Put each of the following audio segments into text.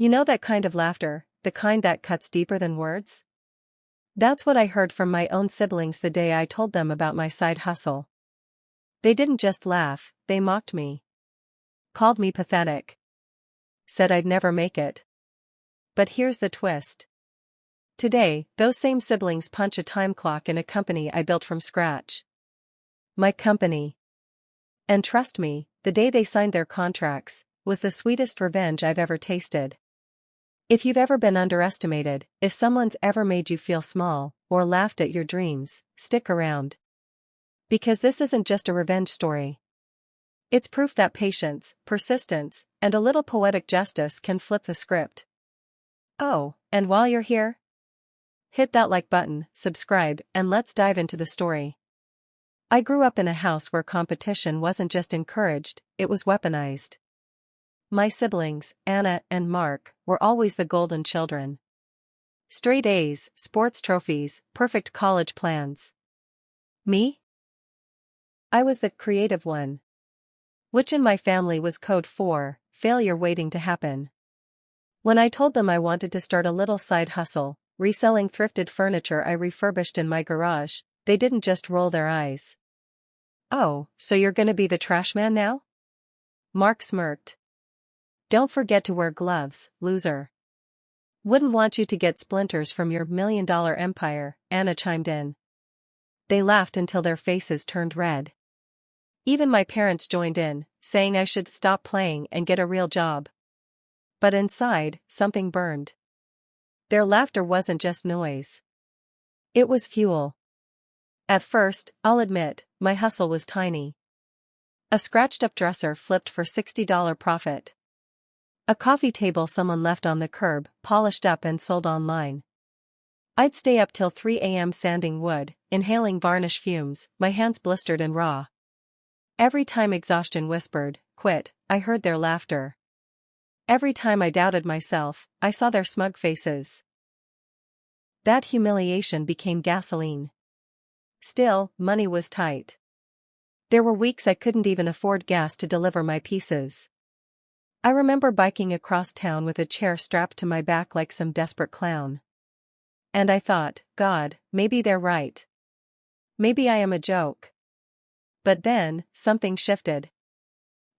You know that kind of laughter, the kind that cuts deeper than words? That's what I heard from my own siblings the day I told them about my side hustle. They didn't just laugh, they mocked me. Called me pathetic. Said I'd never make it. But here's the twist. Today, those same siblings punch a time clock in a company I built from scratch. My company. And trust me, the day they signed their contracts was the sweetest revenge I've ever tasted. If you've ever been underestimated, if someone's ever made you feel small, or laughed at your dreams, stick around. Because this isn't just a revenge story. It's proof that patience, persistence, and a little poetic justice can flip the script. Oh, and while you're here, hit that like button, subscribe, and let's dive into the story. I grew up in a house where competition wasn't just encouraged, it was weaponized. My siblings, Anna and Mark, were always the golden children. Straight A's, sports trophies, perfect college plans. Me? I was the creative one. Which in my family was code for failure waiting to happen. When I told them I wanted to start a little side hustle, reselling thrifted furniture I refurbished in my garage, they didn't just roll their eyes. Oh, so you're gonna be the trash man now? Mark smirked. Don't forget to wear gloves, loser. Wouldn't want you to get splinters from your $1 million empire, Anna chimed in. They laughed until their faces turned red. Even my parents joined in, saying I should stop playing and get a real job. But inside, something burned. Their laughter wasn't just noise. It was fuel. At first, I'll admit, my hustle was tiny. A scratched-up dresser flipped for $60 profit. A coffee table someone left on the curb, polished up and sold online. I'd stay up till 3 a.m. sanding wood, inhaling varnish fumes, my hands blistered and raw. Every time exhaustion whispered, "Quit," I heard their laughter. Every time I doubted myself, I saw their smug faces. That humiliation became gasoline. Still, money was tight. There were weeks I couldn't even afford gas to deliver my pieces. I remember biking across town with a chair strapped to my back like some desperate clown. And I thought, God, maybe they're right. Maybe I am a joke. But then, something shifted.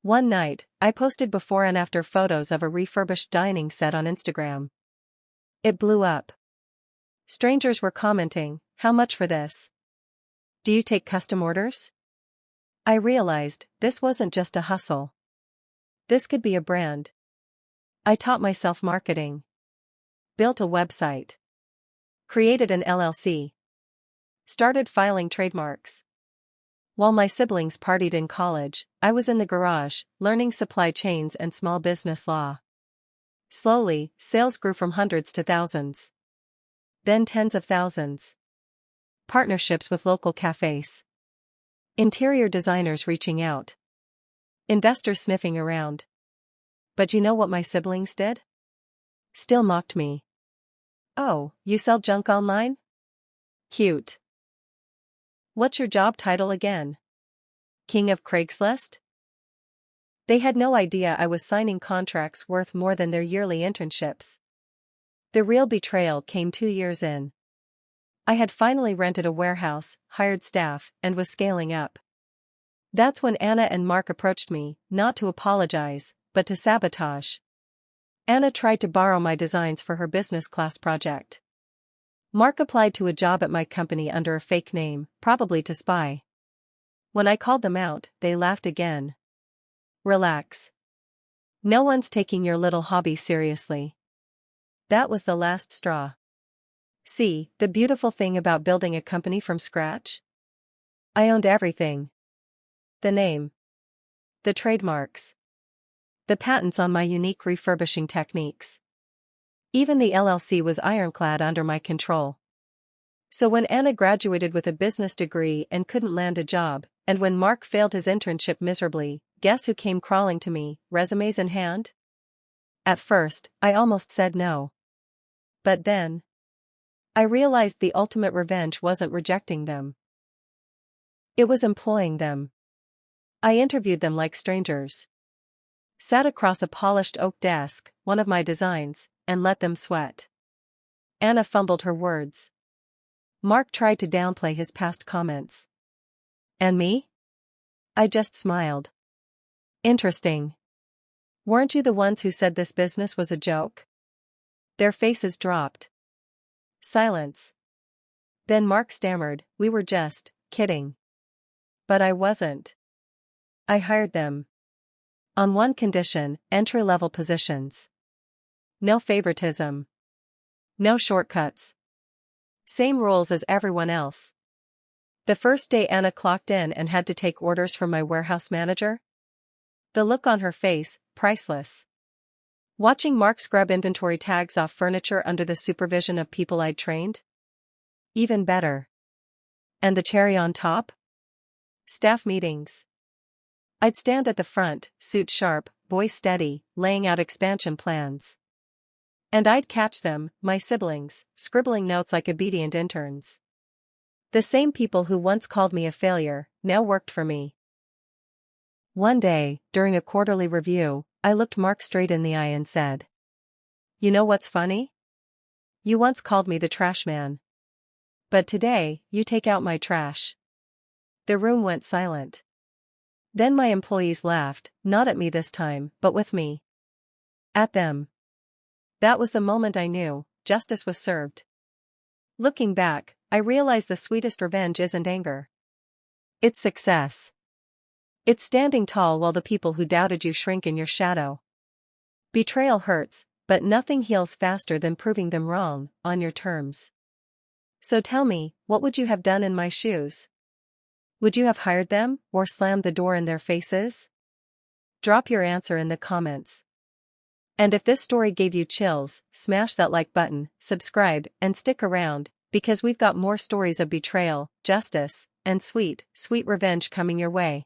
One night, I posted before and after photos of a refurbished dining set on Instagram. It blew up. Strangers were commenting, "How much for this? Do you take custom orders?" I realized, this wasn't just a hustle. This could be a brand. I taught myself marketing. Built a website. Created an LLC. Started filing trademarks. While my siblings partied in college, I was in the garage, learning supply chains and small business law. Slowly, sales grew from hundreds to thousands. Then tens of thousands. Partnerships with local cafes. Interior designers reaching out. Investors sniffing around. But you know what my siblings did? Still mocked me. Oh, you sell junk online? Cute. What's your job title again? King of Craigslist? They had no idea I was signing contracts worth more than their yearly internships. The real betrayal came 2 years in. I had finally rented a warehouse, hired staff, and was scaling up. That's when Anna and Mark approached me, not to apologize, but to sabotage. Anna tried to borrow my designs for her business class project. Mark applied to a job at my company under a fake name, probably to spy. When I called them out, they laughed again. Relax. No one's taking your little hobby seriously. That was the last straw. See, the beautiful thing about building a company from scratch? I owned everything. The name. The trademarks. The patents on my unique refurbishing techniques. Even the LLC was ironclad under my control. So when Anna graduated with a business degree and couldn't land a job, and when Mark failed his internship miserably, guess who came crawling to me, resumes in hand? At first, I almost said no. But then, I realized the ultimate revenge wasn't rejecting them. It was employing them. I interviewed them like strangers. Sat across a polished oak desk, one of my designs, and let them sweat. Anna fumbled her words. Mark tried to downplay his past comments. And me? I just smiled. Interesting. Weren't you the ones who said this business was a joke? Their faces dropped. Silence. Then Mark stammered, we were just kidding. But I wasn't. I hired them. On one condition, entry-level positions. No favoritism. No shortcuts. Same rules as everyone else. The first day Anna clocked in and had to take orders from my warehouse manager. The look on her face, priceless. Watching Mark scrub inventory tags off furniture under the supervision of people I'd trained? Even better. And the cherry on top? Staff meetings. I'd stand at the front, suit sharp, voice steady, laying out expansion plans. And I'd catch them, my siblings, scribbling notes like obedient interns. The same people who once called me a failure, now worked for me. One day, during a quarterly review, I looked Mark straight in the eye and said, "You know what's funny? You once called me the trash man. But today, you take out my trash." The room went silent. Then my employees laughed, not at me this time, but with me. At them. That was the moment I knew, justice was served. Looking back, I realize the sweetest revenge isn't anger. It's success. It's standing tall while the people who doubted you shrink in your shadow. Betrayal hurts, but nothing heals faster than proving them wrong, on your terms. So tell me, what would you have done in my shoes? Would you have hired them, or slammed the door in their faces? Drop your answer in the comments. And if this story gave you chills, smash that like button, subscribe, and stick around, because we've got more stories of betrayal, justice, and sweet, sweet revenge coming your way.